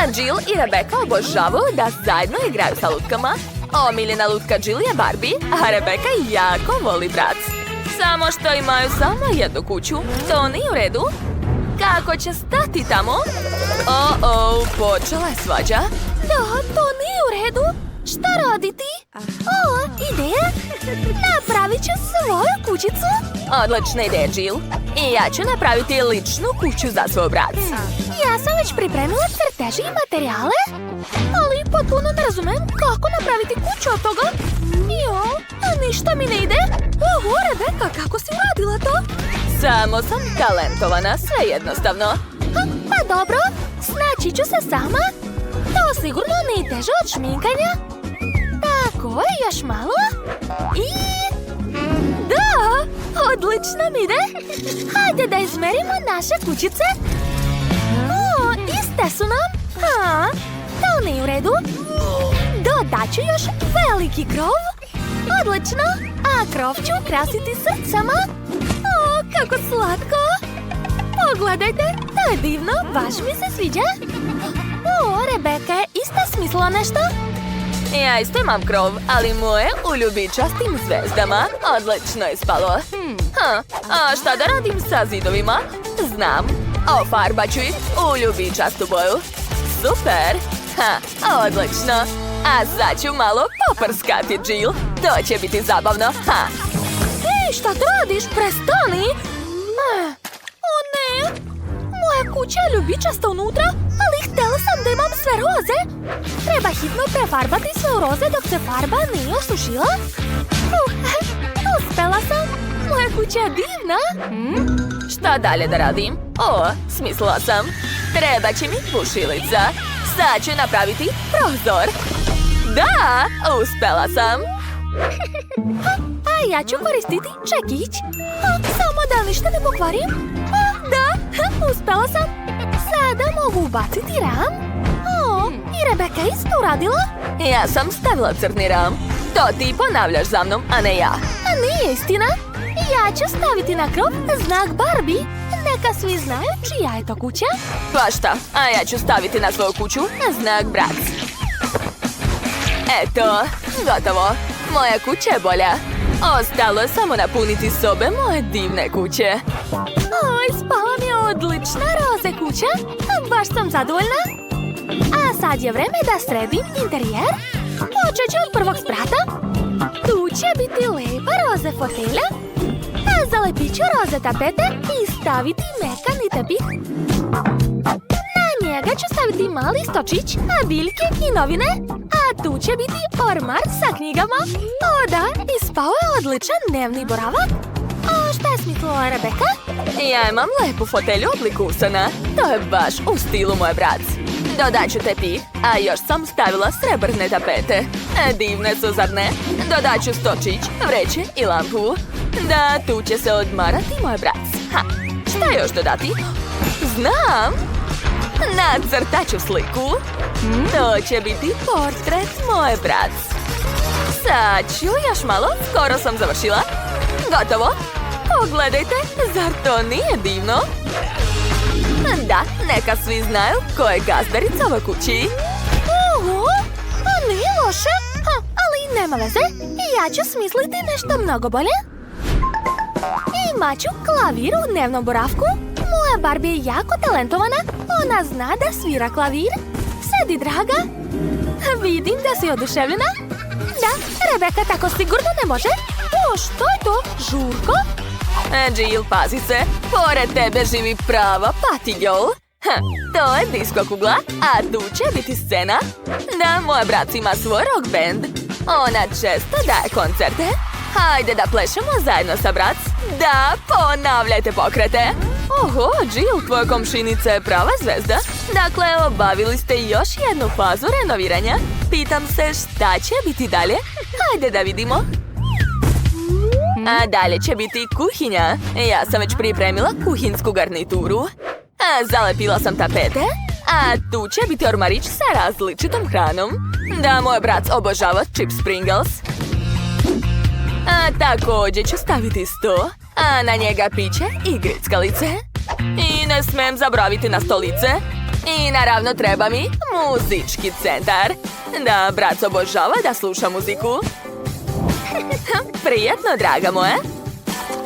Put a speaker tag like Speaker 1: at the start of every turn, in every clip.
Speaker 1: A Jill i Rebecca obožavaju da zajedno igraju sa lutkama. Omiljena lutka Jill je Barbie, a Rebecca jako voli brac. Samo što imaju samo jednu kuću. To nije u redu. Kako će stati tamo? Počela je svađa. Da, to nije u redu. Šta raditi? Ideja? Napravit ću svoju kućicu. Odlična ideja, Jill. I ja ću napraviti ličnu kuću za svoj brat. Ja sam već pripremila crteže i materijale, ali potpuno ne razumijem kako napraviti kuću od toga. Ništa mi ne ide. Oho, Rebecca, kako si uradila to? Samo sam talentovana, sve jednostavno. Pa dobro, snaći ću se sama. To sigurno nije teže od šminkanja. Tako, još malo. I... Da, odlično mi ide. Hajde da izmerimo naše kućice. Iste su nam. To nije u redu. Dodat ću još veliki krov. Odlično. A krov ću ukrasiti srcama. Kako slatko. Pogledajte, to je divno, baš mi se sviđa. Rebecca je isto smislila nešto. Ja isto imam krov, ali moje u ljubičastim zvezdama. Odlično je spalo. A šta da radim sa zidovima? Znam. Ofarbat ću ih u ljubičastu boju. Super. Odlično. A sad ću malo poprskati, Jill. To će biti zabavno. Hej, šta ti radiš? Prestani! Ne! Moja kuća je ljubičasta unutra, ali htjela sam da imam sve roze. Treba hitno prefarbati sve u roze dok se farba nije osušila. Uspela sam! Moja kuća je divna! Šta dalje da radim? Smislila sam. Treba će mi bušilica. Sad ću napraviti prozor. Da! Uspela sam! A ja ću koristiti čekić. Samo da ništa ne pokvarim. Da, uspela sam. Sada mogu ubaciti ram. I Rebecca isto uradila. Ja sam stavila crni ram. To ti ponavljaš za mnom, a ne ja. Nije istina. Ja ću staviti na krov znak Barbie. Neka svi znaju čija je to kuća. Pa šta, a ja ću staviti na svoju kuću znak brac. Eto, gotovo. Moja kuća je bolja. Ostalo je samo napuniti sobe moje divne kuće. Spala mi je odlična roze kuća. Baš sam zadovoljna. A sad je vreme da sredim interijer. Počet ću od prvog sprata. Tu će biti lepa roze fotelja. Zalepit ću roze tapete i staviti mekani tepih. Na njega ću staviti mali stočić, biljke i novine. A tu će biti ormar sa knjigama. Da, ispao je odličan dnevni boravak. Šta je smislila Rebecca? Ja imam lepu fotelju obliku usana. To je baš u stilu moj brat. Dodat ću tepih, a još sam stavila srebrne tapete. Divne su, zar ne? Dodat ću stočić, vreće i lampu. Da, tu će se odmarati moj brat. Šta još dodati? Znam! Nacrtat ću sliku. To će biti portret moje brat. Sad ću još malo, skoro sam završila. Gotovo. Pogledajte, zar to nije divno? Da, neka svi znaju ko je gazdarica ove kući. Nije loše, ali nema veze. Ja ću smisliti nešto mnogo bolje. Imat ću klavir u dnevnom boravku. Moja Barbie je jako talentovana. Ona zna da svira klavir. Sedi, draga. Vidim da si oduševljena. Da, Rebecca tako sigurno ne može. Što je to? Žurko? Jill, pazi se. Pored tebe živi prava party girl. To je disko kugla, a tu će biti scena. Da, moj brat ima svoj rock band. Ona često daje koncerte. Hajde da plešemo zajedno sa brac. Da, ponavljajte pokrete. Oho, Jill, tvoja komšinica je prava zvezda. Dakle, obavili ste još jednu fazu renoviranja. Pitam se šta će biti dalje. Hajde da vidimo. A dalje će biti kuhinja. Ja sam već pripremila kuhinsku garnituru. Zalepila sam tapete. A tu će biti ormarić sa različitom hranom. Da, moj brat obožava chips Pringles. A također ću staviti sto. A na njega piće i grickalice. I ne smijem zaboraviti na stolice. I naravno treba mi muzički centar. Da, brat obožava da sluša muziku. Prijetno, draga moja.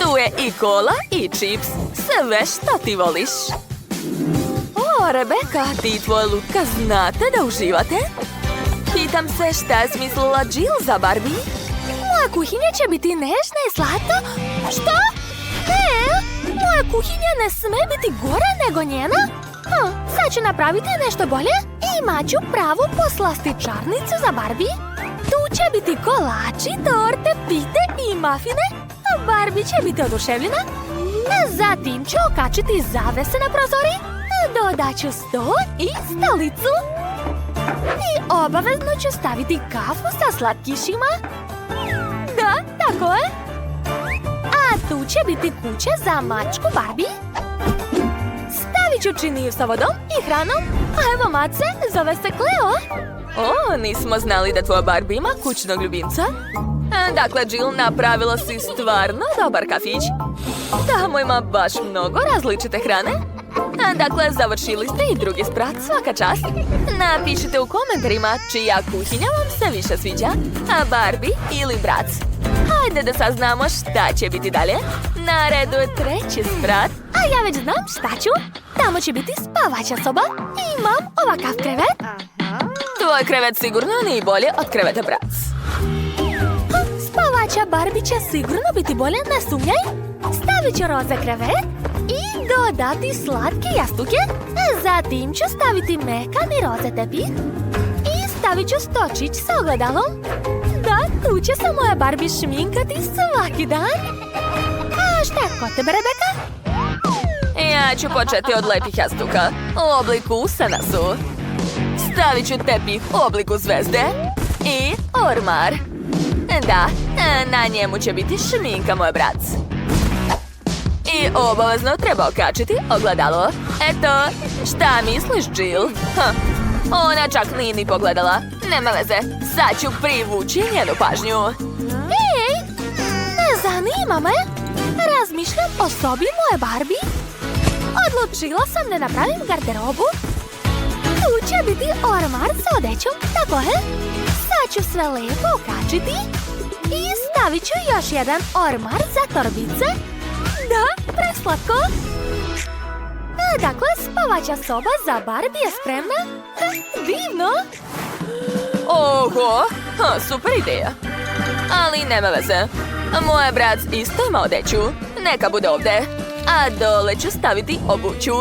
Speaker 1: Tu je i kola i čips. Sve što ti voliš. O, Rebeka, ti i tvoja lutka znate da uživate? Pitam se šta je smislila Jill za Barbie? Moja kuhinja će biti nežna i slatka. Što? Ne, moja kuhinja ne sme biti gore nego njena. Sad ću napraviti nešto bolje. Imat ću pravu poslastičarnicu za Barbie. Tu će biti kolači, torte, pite i mafine. Barbie će biti oduševljena. Zatim ću okačiti zavese na prozori. Dodat ću sto i stolicu. I obavezno ću staviti kafu sa slatkišima. Da, tako je. A tu će biti kuća za mačku Barbie. Stavit ću činiju sa vodom i hranom. A evo mace, zove se Cleo. O, nismo znali da tvoja Barbie ima kućnog ljubimca. Dakle, Jill, napravila si stvarno dobar kafić. Tamo ima baš mnogo različite hrane. Dakle, završili ste i drugi sprat, svaka čast. Napišite u komentarima čija kuhinja vam se više sviđa, Barbie ili brat. Hajde da saznamo šta će biti dalje. Na redu je treći sprat. A ja već znam šta ću. Tamo će biti spavaća soba. Imam ovakav krevet. Tvoj krevet sigurno nije bolje od kreveta brat. Spavaća Barbie će sigurno biti bolje, ne sumnjaj. Stavit ću roze krevet i dodati slatke jastuke. Zatim ću staviti mekani roze tepih i stavit ću stočić sa ogledalom. Da, tu će se moja Barbie šminkati svaki dan. A šta je kod tebe, Rebeka? Ja ću početi od lepih jastuka u obliku usana su. Stavit ću tepih u obliku zvezde i ormar. Da, na njemu će biti šminka moj brat. I obavezno treba okačiti ogledalo. Eto, šta misliš, Jill? Ona čak nije ni pogledala. Nema veze, sad ću privući njenu pažnju. Ej, ne zanima me. Razmišljam o sobi moje Barbie. Odlučila sam da napravim garderobu. Tu će biti ormar sa odećom, tako je. Sad ću sve lepo okačiti. I stavit ću još jedan ormar za torbice. Da, preslatko. Dakle, spavaća soba za Barbie je spremna. Divno. Oho, super ideja. Ali nema veze. Moj brat isto ima odeću. Neka bude ovdje. A dole ću staviti obuću.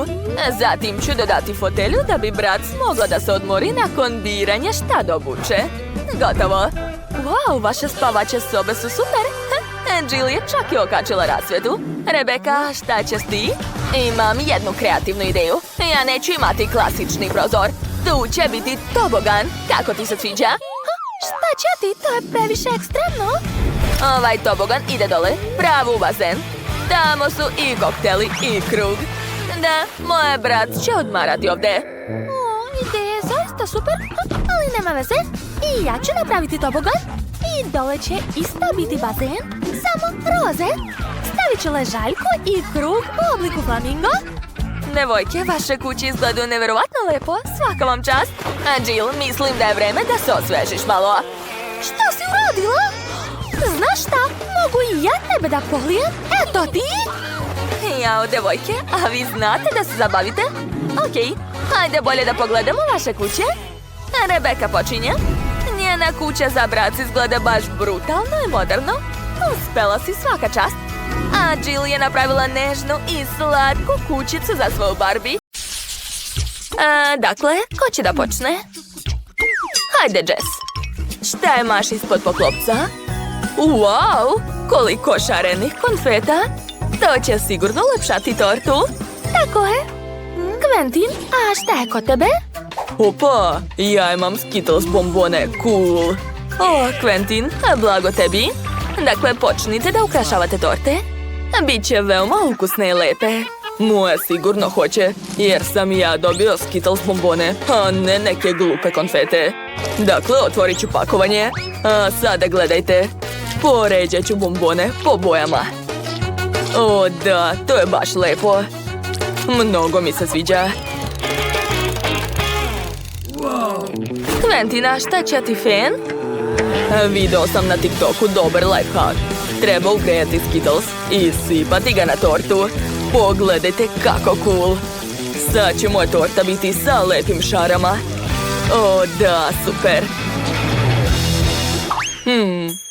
Speaker 1: Zatim ću dodati fotelju da bi brat mogla da se odmori nakon biranja šta da obuče. Gotovo. Wow, vaše spavaće sobe su super. Jill je čak i okačila rasvjetu. Rebeka, šta ćeš ti? Imam jednu kreativnu ideju. Ja neću imati klasični prozor. Tu će biti tobogan. Kako ti se sviđa? Šta će ti? To je previše ekstremno. Ovaj tobogan ide dole, pravo u bazen. Tamo su i kokteli i krug. Da, moj brat će odmarati ovdje. Ideja je zaista super, ali nema veze. I ja ću napraviti tobogan. I dole će isto biti bazen, samo roze. Stavit ću ležaljku i krug u obliku flamingo. Devojke, vaše kuće izgledaju nevjerovatno lepo, svaka vam čast. A Jill, mislim da je vreme da se osvežiš malo. Što si uradila? Znaš šta, mogu i ja tebe da polijem? Eto ti! Jao, devojke, a vi znate da se zabavite? Okej, hajde bolje da pogledamo vaše kuće. Rebeka počinje. Njena kuća za brat izgleda baš brutalno i moderno. Uspela si, svaka čast. A Jill je napravila nežnu i slatku kućicu za svoju Barbie. Dakle, ko će da počne? Hajde, Jess. Šta je maš ispod poklopca? Wow, koliko šarenih konfeta. To će sigurno ulepšati tortu. Tako je. Quentin, a šta je kod tebe? Opa, ja imam Skittles bombone, cool. O, Quentin, blago tebi. Dakle, počnite da ukrašavate torte. Biće veoma ukusne i lepe. Moja sigurno hoće, jer sam ja dobio Skittles bombone, a ne neke glupe konfete. Dakle, otvorit ću pakovanje. A sada gledajte. Poređat ću bombone po bojama. O da, to je baš lepo. Mnogo mi se sviđa. Quentina, šta će ti fen? Video sam na TikToku dobar lifehack. Treba ugrejati Skittles i sipati ga na tortu. Pogledajte kako cool. Sad će moja torta biti sa lepim šarama. O, da, super.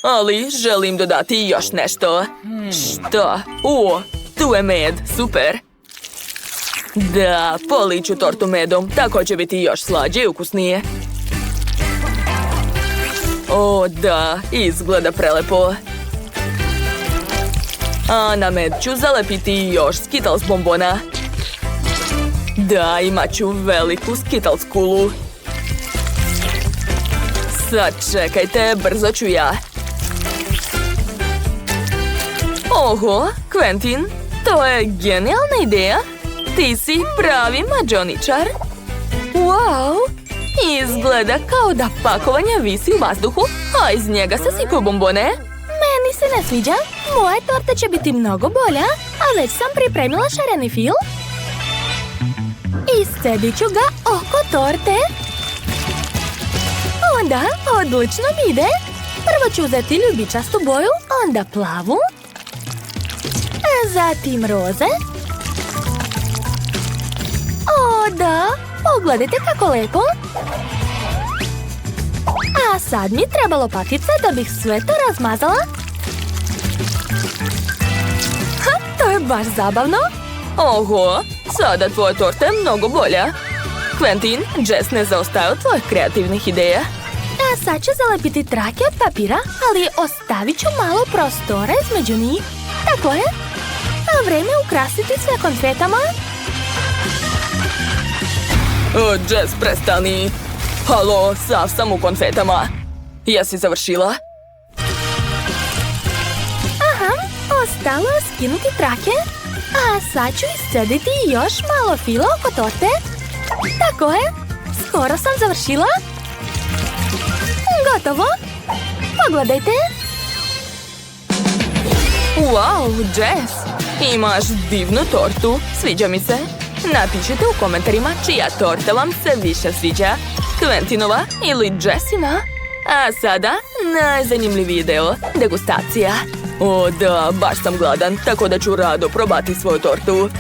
Speaker 1: Ali želim dodati još nešto. Šta? O, tu je med, super. Da, poliću tortu medom, tako će biti još slađe i ukusnije. O, da, izgleda prelepo. A na med ću zalepiti još Skittles bombona. Da, imat ću veliku Skittles kulu. Sad čekajte, brzo ću ja. Oho, Quentin, to je genijalna ideja. Ti si pravi mađioničar. Wow, izgleda kao da pakovanje visi u vazduhu, a iz njega se sipaju bombone. Meni se ne sviđa. Moja torta će biti mnogo bolja, a već sam pripremila šareni fil. Iscedit ću ga oko torte. Onda, odlično mi ide. Prvo ću uzeti ljubičastu boju, onda plavu. Zatim roze. O, da, pogledajte kako lepo. A sad mi treba lopatica da bih sve to razmazala. Ha, to je baš zabavno. Oho, sada tvoja torta je mnogo bolja. Quentin, Jess ne zaostaje od tvojih kreativnih ideja. A sad ću zalepiti trake od papira, ali ostavit ću malo prostora između njih. Tako je. A vreme ukrasiti sve konfetama. Jess, prestani. Halo, sav sam u konfetama. Jesi završila? Aha, ostalo je skinuti trake. A sad ću iscediti još malo fila oko torte. Tako je, skoro sam završila. Gotovo. Pogledajte. Wow, Jess, imaš divnu tortu. Sviđa mi se. Napišite u komentarima čija torta vam se više sviđa. Quentinova ili Jessina. A sada, najzanimljiviji deo, degustacija. O da, baš sam gladan, tako da ću rado probati svoju tortu.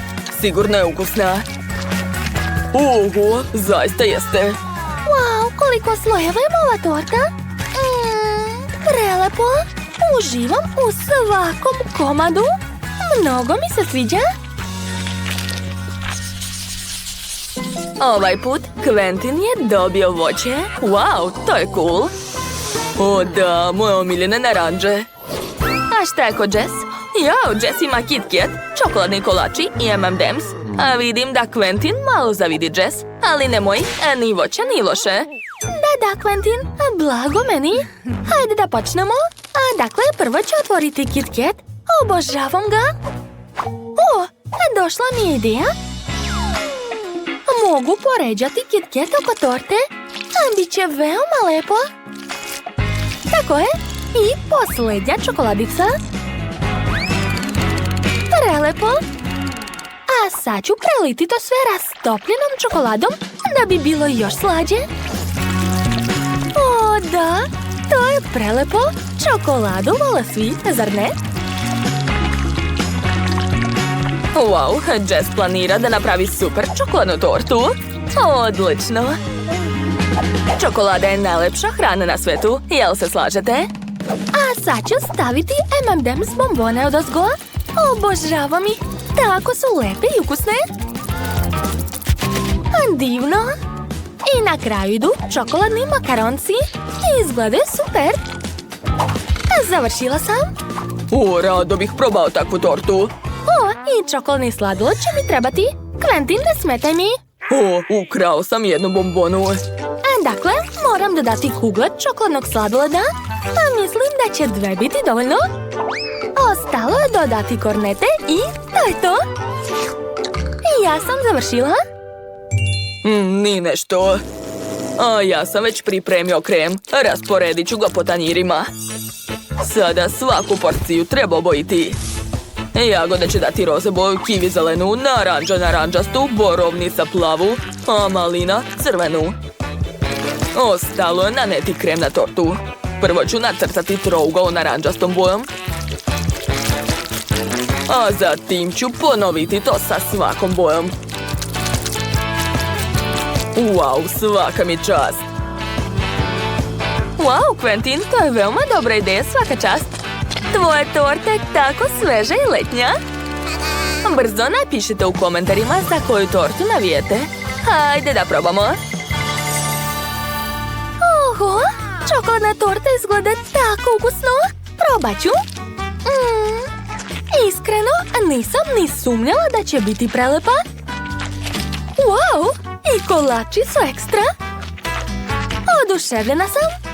Speaker 1: Sigurno je ukusna. Oho, zaista jeste. Wow, koliko slojeva je ova torta. Prelepo. Uživam u svakom komadu. Mnogo mi se sviđa. Ovaj put Quentin je dobio voće. Wow, to je cool. O da, moje omiljene naranđe. A šta je kod Jess? Jo, Jess ima Kit Kat, čokoladni kolači i M&M's. A vidim da Quentin malo zavidi Jess, ali nemoj, ni voće, ni loše. Da, Quentin, blago meni. Hajde da počnemo. Dakle, prvo ću otvoriti Kit Kat. Obožavam ga. O, došla mi je ideja. Mogu poređati Kit Kat oko torte. Biće veoma lepo. Tako je. I posljednja čokoladica. Prelepo. A sad ću preliti to sve rastopljenom čokoladom da bi bilo još slađe. O, da. To je prelepo. Čokoladu vole svi, zar ne? Wow, Jess planira da napravi super čokoladnu tortu. Odlično. Čokolada je najlepša hrana na svetu, jel se slažete? A sad ću staviti M&M's bombone odozgo. Obožavam ih, tako su lepe i ukusne. Divno. I na kraju idu čokoladni makaronci. Izgledaju super. Završila sam. O, rado bih probao takvu tortu. O, i čokoladni sladoled će mi trebati. Quentin, ne smetaj mi. O, ukrao sam jednu bombonu. Dakle, moram dodati kugle čokoladnog sladoleda. A mislim da će 2 biti dovoljno. Ostalo je dodati kornete i to je to. I ja sam završila. Ni nešto. A ja sam već pripremio krem. Rasporedit ću ga po tanjirima. Sada svaku porciju treba obojiti. Jagode će dati roze boju, kiwi zelenu, naranđa naranđastu, borovnica plavu, a malina crvenu. Ostalo je naneti krem na tortu. Prvo ću nacrtati trougao naranđastom bojom. A zatim ću ponoviti to sa svakom bojom. Wow, svaka mi čast. Wow, Quentin, to je veoma dobra ideja, svaka čast. Tvoja torta je tako sveža i letnja. Brzo napišite u komentarima za koju tortu navijete. Hajde da probamo. Oho, čokoladna torta izgleda tako ukusno. Probat ću. Iskreno, nisam ni sumnjala da će biti prelepa. Wow, i kolači su ekstra. Oduševljena sam.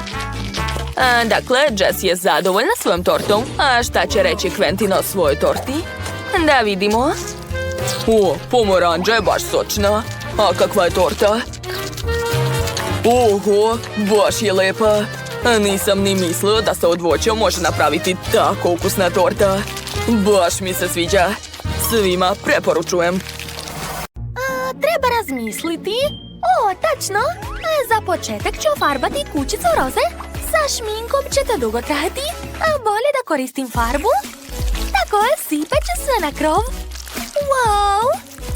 Speaker 1: Dakle, Jess je zadovoljna svojom tortom. A šta će reći Quentin o svojoj torti? Da vidimo. O, pomoranđa je baš sočna. A kakva je torta? Oho, baš je lepa. Nisam ni mislio da se od voća može napraviti tako ukusna torta. Baš mi se sviđa. Svima preporučujem. Treba razmisliti. O, tačno. Za početak ću farbati kućicu roze. Sa šminkom će to dugo trajati. Bolje da koristim farbu. Tako, sipet ću sve na krov. Wow,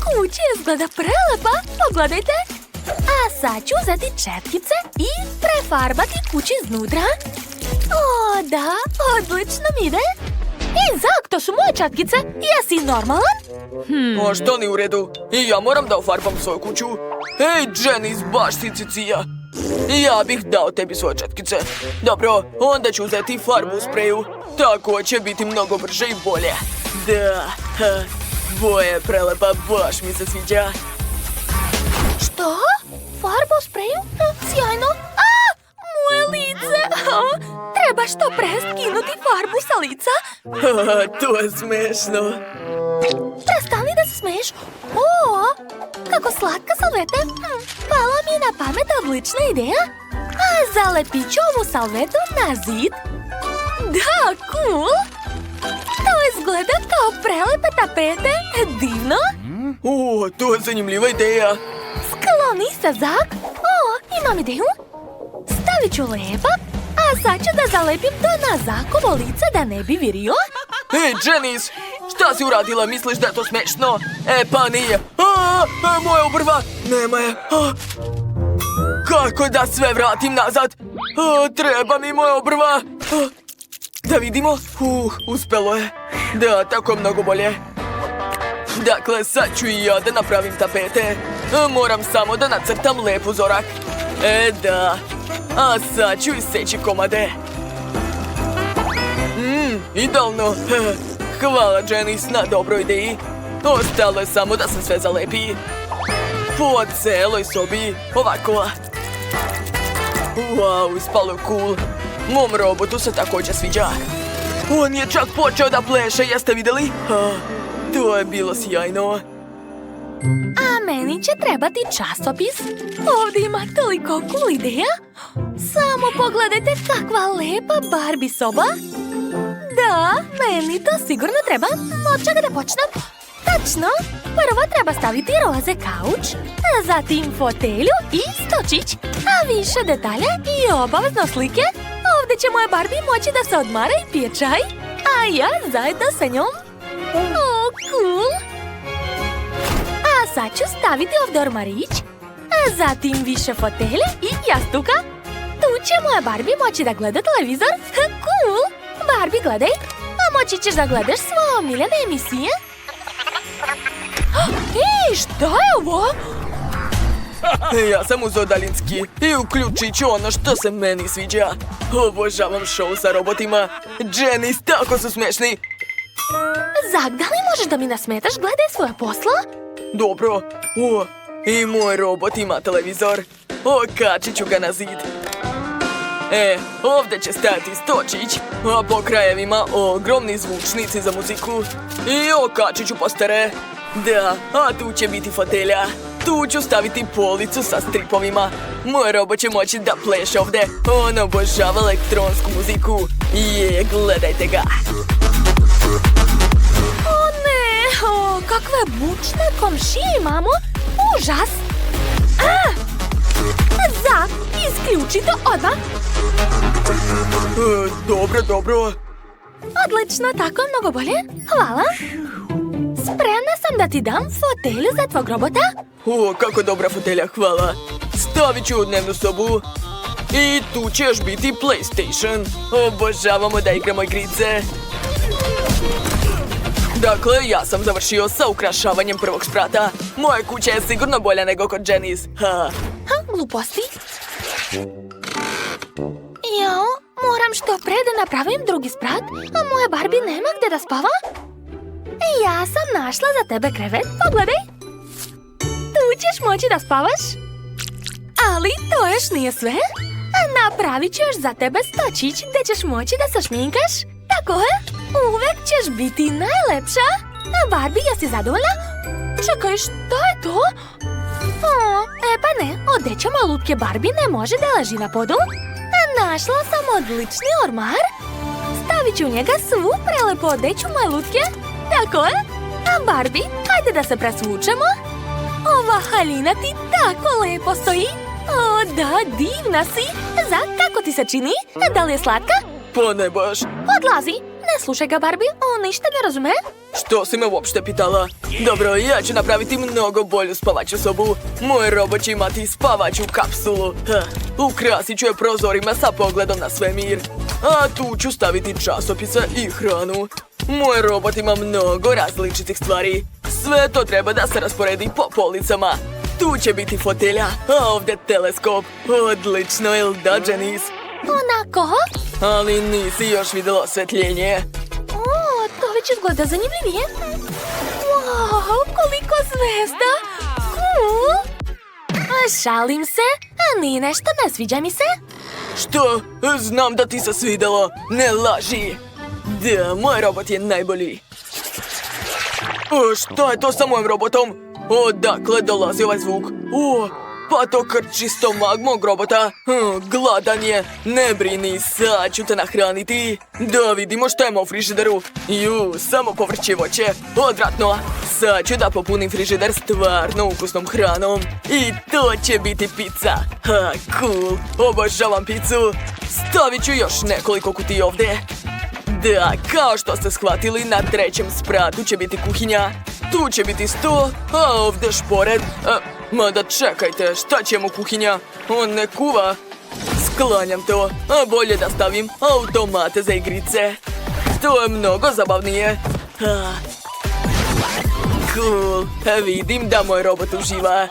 Speaker 1: kuća izgleda prelepa. Pogledajte. A sad ću uzeti četkice i prefarbati kuću iznutra. O, da, odlično mi ide. Zak, to su moje četkice. Jesi normalan?
Speaker 2: A što ni u redu? I ja moram da ofarbam svoju kuću. Hej, Janice, baš si cicija. Ja bih dao tebi svoje četkice. Dobro, onda ću uzeti farbu u spreju. Tako će biti mnogo brže i bolje. Da, boja je prelepa, baš mi se sviđa.
Speaker 1: Što? Farba u spreju? Sjajno. Moje lice. Treba što pre skinuti farbu sa lica.
Speaker 2: To je smešno.
Speaker 1: Prestani da se smeješ. O, kako slatka salveta. Pala mi je na pamet odlična ideja. Zalepit ću ovu salvetu na zid. Da, cool. To izgleda kao prelepe tapete. Divno.
Speaker 2: O, to je zanimljiva ideja.
Speaker 1: Skloni se, Zak. O, imam ideju. Stavit ću lepak, a sad ću da zalepim to na Zakovo lice da ne bi virio.
Speaker 2: Hej, Janice, šta si uradila? Misliš da je to smešno? Pa nije. Moja obrva, nema je. Kako da sve vratim nazad? Treba mi moja obrva. Da vidimo. Uspelo je. Da, tako mnogo bolje. Dakle, sad ću i ja da napravim tapete. Moram samo da nacrtam lep uzorak. Da. A sad ću iseći komade. Idealno. Hvala, Janice, na dobroj ideji. Ostalo je samo da se sve zalepi. Po celoj sobi. Ovako. Wow, ispalo je cool. Mom robotu se također sviđa. On je čak počeo da pleše, jeste vidjeli? To je bilo sjajno.
Speaker 1: A meni će trebati časopis. Ovdje ima toliko cool ideja. Samo pogledajte kakva lepa Barbie soba. Da, meni to sigurno treba. Od čega da počnem? Tačno, prvo treba staviti roze kauč, zatim fotelju i stočić, a više detalja i obavezno slike. Ovdje će moja Barbie moći da se odmara i pije čaj, a ja zajedno sa njom. O, cool! A sad ću staviti ovdje ormarić, a zatim više fotelje i jastuka. Tu će moja Barbie moći da gleda televizor. Cool! Barbie, gledaj, a moći ćeš da gledaš svoje omiljene emisije. Ej, šta je ovo?
Speaker 2: Ja sam uzeo daljinski i uključit ću ono što se meni sviđa. Obožavam show sa robotima. Janice, tako su smešni.
Speaker 1: Zak, da li možeš da mi nasmetaš? Gledaj svoje posla.
Speaker 2: Dobro. I moj robot ima televizor. Okačit ću ga na zid. Ovdje će stajati stočić, a po krajevima ogromni zvučnici za muziku. I okačit ću postere. Da, a tu će biti fotelja. Tu ću staviti policu sa stripovima. Moj robot će moći da pleše ovdje. On obožava elektronsku muziku. Gledajte ga.
Speaker 1: O ne, kakve bučne komšije imamo. Užas. Zak, isključi Uči to odmah.
Speaker 2: Dobro.
Speaker 1: Odlično, tako mnogo bolje. Hvala. Spremna sam da ti dam fotelju za tvog robota.
Speaker 2: Kako dobra fotelja, hvala. Stavit ću u dnevnu sobu. I tu će još biti PlayStation. Obožavamo da igramo igrice. Dakle, ja sam završio sa ukrašavanjem prvog sprata. Moja kuća je sigurno bolja nego kod Janice.
Speaker 1: Gluposti. Jao, moram što pre da napravim drugi sprat, a moja Barbie nema gdje da spava. Ja sam našla za tebe krevet, pogledaj. Tu ćeš moći da spavaš. Ali to još nije sve. Napravit ću još za tebe stočić gdje ćeš moći da se šminkaš. Tako je, uvek ćeš biti najlepša. Barbie, jesi zadovoljna? Čekaj, što je to? Pa ne, odeća malutke Barbie ne može da leži na podu. Našla sam odlični ormar. Stavit ću u njega svu prelepu odeću malutke. Tako je. A Barbie, hajde da se presvučemo. Ova haljina ti tako lepo stoji. O, da, divna si. Kako ti se čini? Da li je slatka?
Speaker 2: Pa ne baš.
Speaker 1: Odlazi. Ne slušaj ga, Barbie. On ništa ne razume.
Speaker 2: Što si me uopšte pitala? Dobro, ja ću napraviti mnogo bolju spavaću sobu. Moj robot će imati spavaću kapsulu. Ukrasit ću je prozorima sa pogledom na svemir. A tu ću staviti časopise i hranu. Moj robot ima mnogo različitih stvari. Sve to treba da se rasporedi po policama. Tu će biti fotelja, a ovdje teleskop. Odlično, jel da, Janice?
Speaker 1: Onako?
Speaker 2: Ali nisi još vidjela osvetljenje.
Speaker 1: To već izgleda zanimljivije. Wow, koliko zvezda! Cool! Šalim se, a ni nešto ne sviđa mi se.
Speaker 2: Što? Znam da ti se svidjelo. Ne laži. Da, moj robot je najbolji. Šta je to sa mojim robotom? Odakle dolazi ovaj zvuk? Pa to krči stomak mog robota. Gladan je. Ne brini, sad ću te nahraniti. Da vidimo šta ima u frižideru. Samo povrće i voće. Odvratno. Sad ću da popunim frižider stvarno ukusnom hranom. I to će biti pizza. Cool. Obožavam picu. Stavit ću još nekoliko kutija ovdje. Da, kao što ste shvatili, na trećem spratu će biti kuhinja. Tu će biti sto, a ovdje špored. Mada čekajte, šta će mu kuhinja? On ne kuva. Sklanjam to, a bolje da stavim automate za igrice. To je mnogo zabavnije. Cool, vidim da moj robot uživa.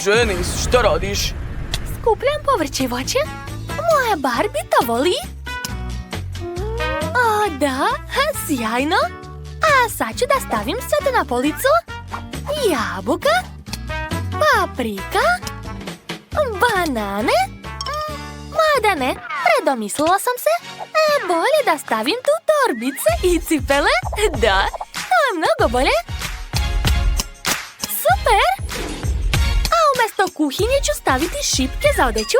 Speaker 2: Janice, šta radiš?
Speaker 1: Skupljam povrće i voće. Moja Barbie to voli. O, da, sjajno. A sad ću da stavim sve to na policu. Jabuka, paprika, banane. Mada ne, predomislila sam se. Bolje da stavim tu torbice i cipele. Da, to je mnogo bolje. Super! A umjesto kuhinje ću staviti šipke za odeću.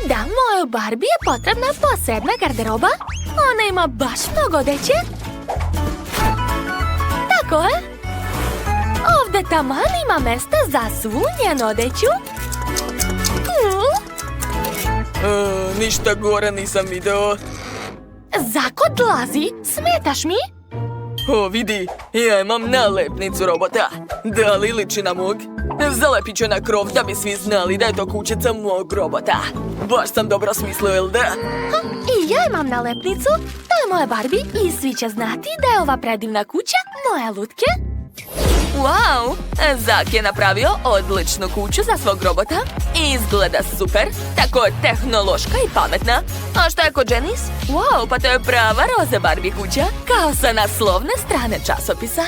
Speaker 1: Da, mojoj Barbie je potrebna posebna garderoba. Ona ima baš mnogo odeće. Tako je. Ovdje taman ima mesta za svu njenu odeću.
Speaker 2: Ništa gore nisam video.
Speaker 1: Zako dlazi, smetaš mi?
Speaker 2: Vidi, ja imam nalepnicu robota. Da li liči na mog? Zalepit ću na krov da bi svi znali da je to kućica mog robota. Baš sam dobro smislio, jel da?
Speaker 1: I ja imam nalepnicu. To je moja Barbie i svi će znati da je ova predivna kuća moja lutke. Wow, Zak je napravio odličnu kuću za svog robota. Izgleda super, tako je tehnološka i pametna. A šta je kod Janice? Wow, pa to je prava roze Barbie kuća, kao sa naslovne strane časopisa.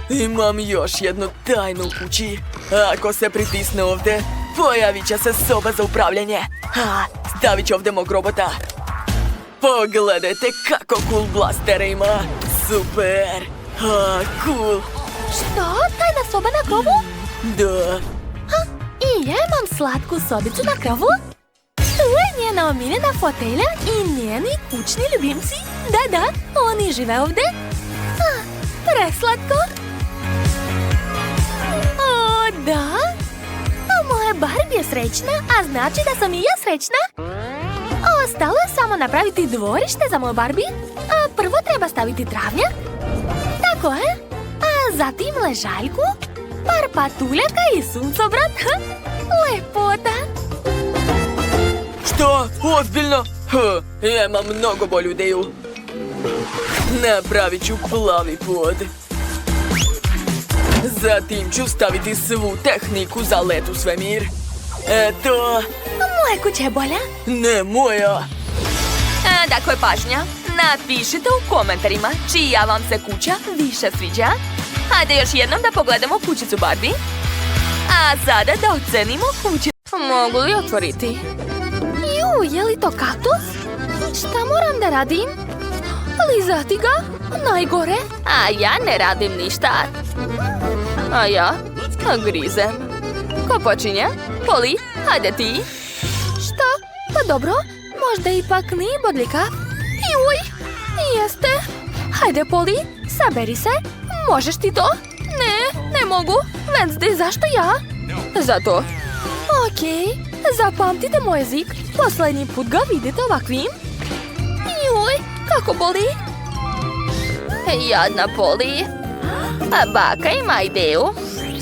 Speaker 2: Imam još jednu tajnu u kući. Ako se pritisne ovdje, pojavit će se soba za upravljanje. Stavit ću ovdje mog robota. Pogledajte kako cool blaster ima. Super. Cool.
Speaker 1: Što? Tajna soba na krovu?
Speaker 2: Da.
Speaker 1: I ja imam slatku sobicu na krovu. Tu je njena omiljena fotelja i njeni kućni ljubimci. Da, oni žive ovdje. Preslatko. O, da. A moja srećna, a znači da sam i ja srećna. Ostalo je samo napraviti dvorište za moju Barbie. A prvo treba staviti travnjak. Tako je. A zatim ležaljku, par patuljaka i suncobran. Lepota.
Speaker 2: Što? Ozbiljno? Ja imam mnogo bolju ideju. Napravit ću plavi pod. Zatim ću staviti svu tehniku za let u svemir. Eto.
Speaker 1: Moja kuća je bolja.
Speaker 2: Ne moja.
Speaker 1: Dakle, pažnja. Napišite u komentarima čija vam se kuća više sviđa. Hajde još jednom da pogledamo kućicu Barbie. A sada da ocenimo kućicu. Mogu li otvoriti? Je li to kaktus? Šta moram da radim? Lizati ga? Najgore. A ja ne radim ništa. A ja grizem. Ko počinje? Poli, hajde ti. Šta? Pa dobro, možda ipak nije bodljika. Juj, jeste. Hajde, Poli, saberi se. Možeš ti to? Ne mogu. Wednesday, zašto ja? Zato. Okej, zapamtite moj jezik. Poslednji put ga vidite ovakvim. Juj, kako boli? Jadna Poli. A baka ima ideju.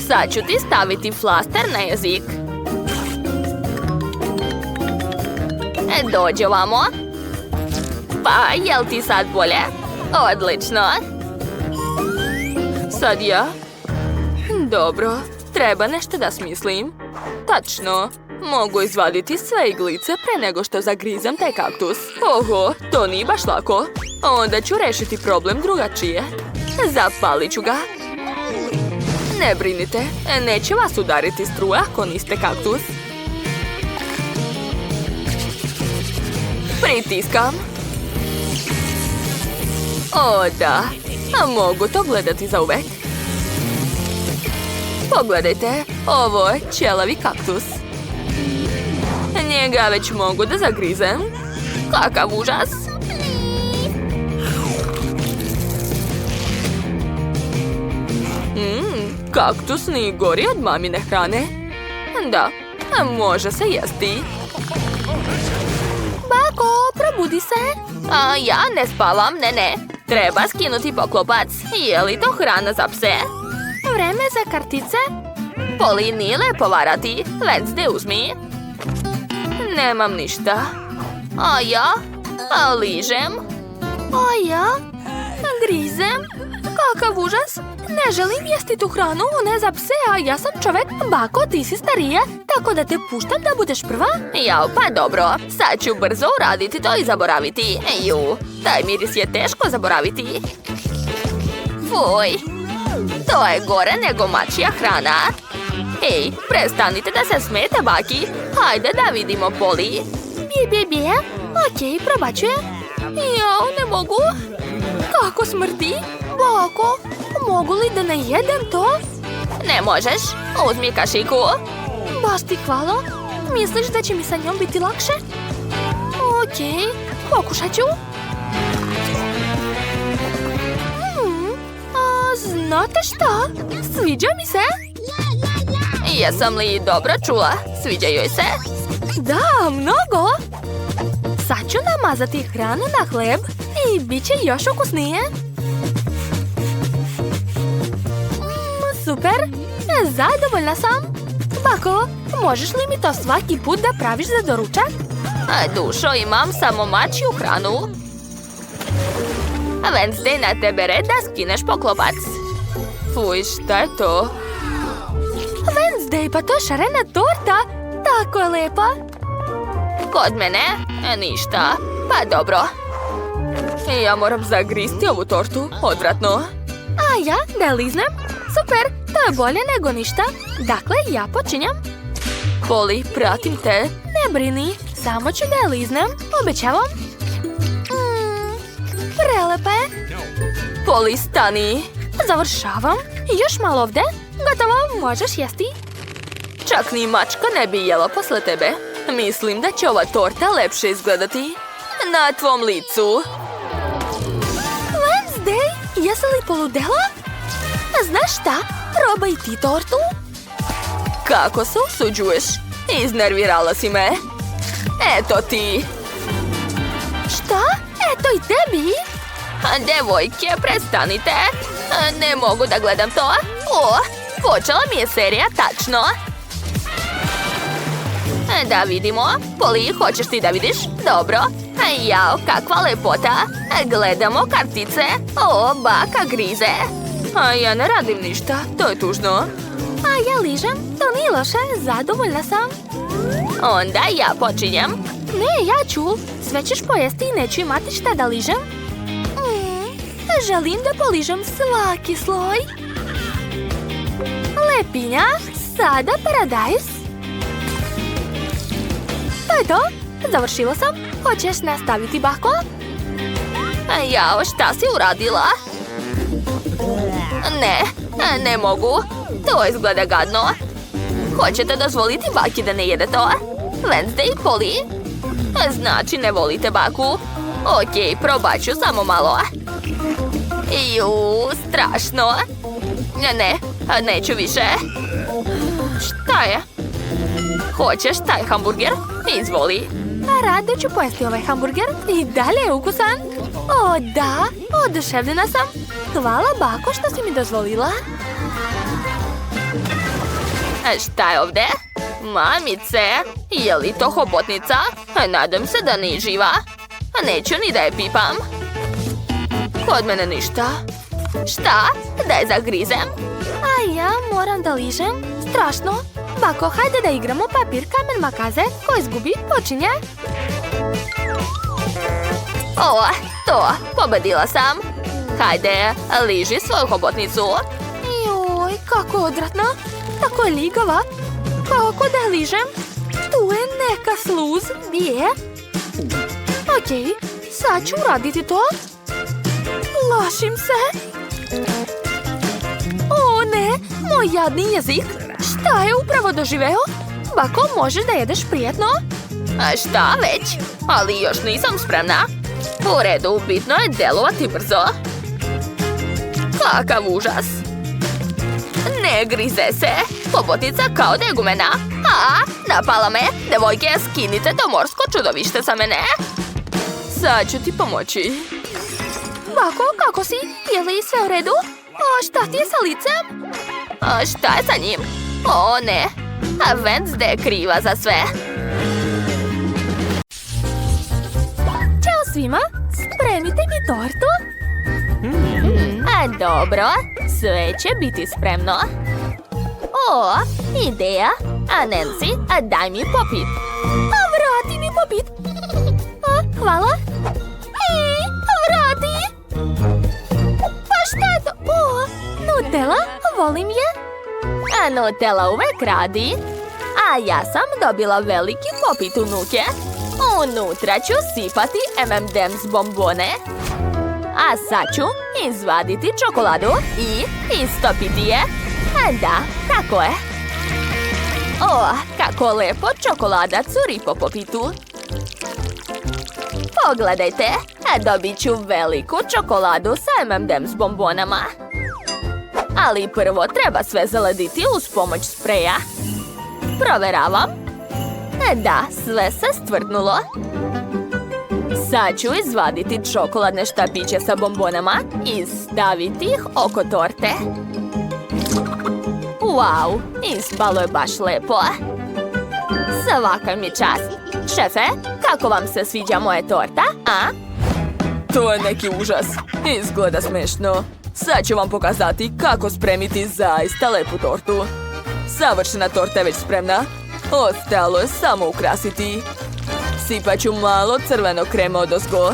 Speaker 1: Sad ću ti staviti flaster na jezik. Dođe ovamo. Pa, jel ti sad bolje? Odlično. Sad ja? Dobro, treba nešto da smislim. Tačno, mogu izvaditi sve iglice pre nego što zagrizem taj kaktus. Oho, to nije baš lako. Onda ću rešiti problem drugačije. Zapalit ću ga. Ne brinite, neće vas udariti struja ako niste kaktus. Pritiskam. O da, a mogu to gledati zauvek. Pogledajte, ovo je ćelavi kaktus. Njega već mogu da zagrizem. Kakav užas! Kaktus nije gori od mamine hrane. Da, može se jesti. Bako, probudi se. A ja ne spavam, ne. Treba skinuti poklopac. Je li to hrana za pse? Vreme za kartice? Poli, nije lepo varati. Wednesday, uzmi. Nemam ništa. A ja? A ližem. A ja? Grizem. Kakav užas. Ne želim jesti tu hranu, ne za pse, a ja sam čovek. Bako, ti si starija, tako da te puštam da budeš prva. Jao, pa dobro. Sad ću brzo uraditi to i zaboraviti. Taj miris je teško zaboraviti. Fuj. To je gore nego mačija hrana. Hej, prestanite da se smete, baki. Hajde da vidimo Poli. Bje. Okej, probat ću je. Jao, ne mogu. Kako smrti? Bako, mogu li da ne jedem to? Ne možeš. Uzmi kašiku. Baš ti hvala. Misliš da će mi sa njom biti lakše? Okej, pokušat ću. Znate šta? Sviđa mi se. Jesam li dobro čula? Sviđa joj se? Da, mnogo. Sad ću namazati hranu na hleb i bit će još ukusnije. Super, zadovoljna sam. Bako, možeš li mi to svaki put da praviš za doručak? Dušo, imam samo mačju hranu. Wednesday, na tebe red da skineš poklopac. Fuj, šta je to? Wednesday, pa to je šarena torta. Tako je lepa. Kod mene? Ništa. Pa dobro. Ja moram zagristi ovu tortu. Odvratno. A ja da liznem? Super, to je bolje nego ništa. Dakle, ja počinjam. Poli, pratim te. Ne brini, samo ću da liznem. Obećavam. Prelepe. Poli, stani. Završavam. Još malo ovde. Gotovo, možeš jesti. Čak ni mačka ne bi jela posle tebe. Mislim da će ova torta lepše izgledati. Na tvom licu. Wednesday, jesi li poludela? Znaš šta? Probaj ti tortu. Kako se usuđuješ? Iznervirala si me. Eto ti. Šta? Eto i tebi? Devojke, prestanite. Ne mogu da gledam to. O, počela mi je serija tačno. Da vidimo. Poli, hoćeš ti da vidiš? Dobro. Jao, kakva lepota. Gledamo kartice. O, baka grize. A ja ne radim ništa. To je tužno. A ja ližem. To nije loše. Zadovoljna sam. Onda ja počinjem. Ne, ja ću. Sve ćeš pojesti i neću imati šta da ližem. Želim da poližem svaki sloj. Lepinja. Sada paradajz. To je to. Završila sam. Hoćeš nastaviti, bako? Jao, šta si uradila? Ne mogu. To izgleda gadno. Hoćete dozvoliti baki da ne jede to? Wednesday, Poli? Znači ne volite baku? Okej, probat ću samo malo. Strašno. Ne, neću više. Šta je? Hoćeš taj hamburger? Izvoli. Rado ću pojesti ovaj hamburger. I dalje je ukusan. O, da, oduševljena sam. Hvala, bako, što si mi dozvolila. Šta je ovdje? Mamice, je li to hobotnica? Nadam se da nije živa. Neću ni da je pipam. Kod mene ništa. Šta? Da je zagrizem? A ja moram da ližem. Strašno. Bako, hajde da igramo papir, kamen, makaze. Ko izgubi, počinje. O, to, pobedila sam. Hajde, liži svoju hobotnicu. Joj, kako odvratno. Tako je ligava. Kako da ližem? Tu je neka sluz. Gdje? Okej, sad ću uraditi to. Plašim se. O ne, moj jadni jezik. Šta je upravo doživeo? Bako, možeš da jedeš prijetno? A šta već? Ali još nisam spremna. U redu, bitno je delovati brzo. Kakav užas. Ne grize se. Hobotnica kao da je gumena. Napala me. Devojke, skinite to morsko čudovište sa mene. Sad ću ti pomoći. Bako, kako si? Je li sve u redu? O, šta ti je sa licem? A šta je sa njim? O, ne. A Wednesday je kriva za sve. Ćao svima. Spremite mi tortu. Dobro. Sve će biti spremno. O, ideja. A Nancy, daj mi popit. Vrati mi popit. Hvala. Vrati. Pa šta je to? O, Nutella, volim je. A Nutella uvek radi. A ja sam dobila veliki popit unuke. Unutra ću sipati M&M's bombone. A sad ću izvaditi čokoladu i istopiti je. Da, tako je. O, kako lepo čokolada curi po popitu. Pogledajte, dobit ću veliku čokoladu sa M&M's bombonama. Ali prvo treba sve zalediti uz pomoć spreja. Proveravam. Da, sve se stvrdnulo. Sad ću izvaditi čokoladne štapiće sa bombonama i staviti ih oko torte. Wow, ispalo je baš lepo. Svaka mi čast. Šefe, kako vam se sviđa moja torta, a?
Speaker 2: To je neki užas. Izgleda smešno. Sad ću vam pokazati kako spremiti zaista lepu tortu. Savršena torta je već spremna. Ostalo je samo ukrasiti. Sipat ću malo crvenog krema odozgo.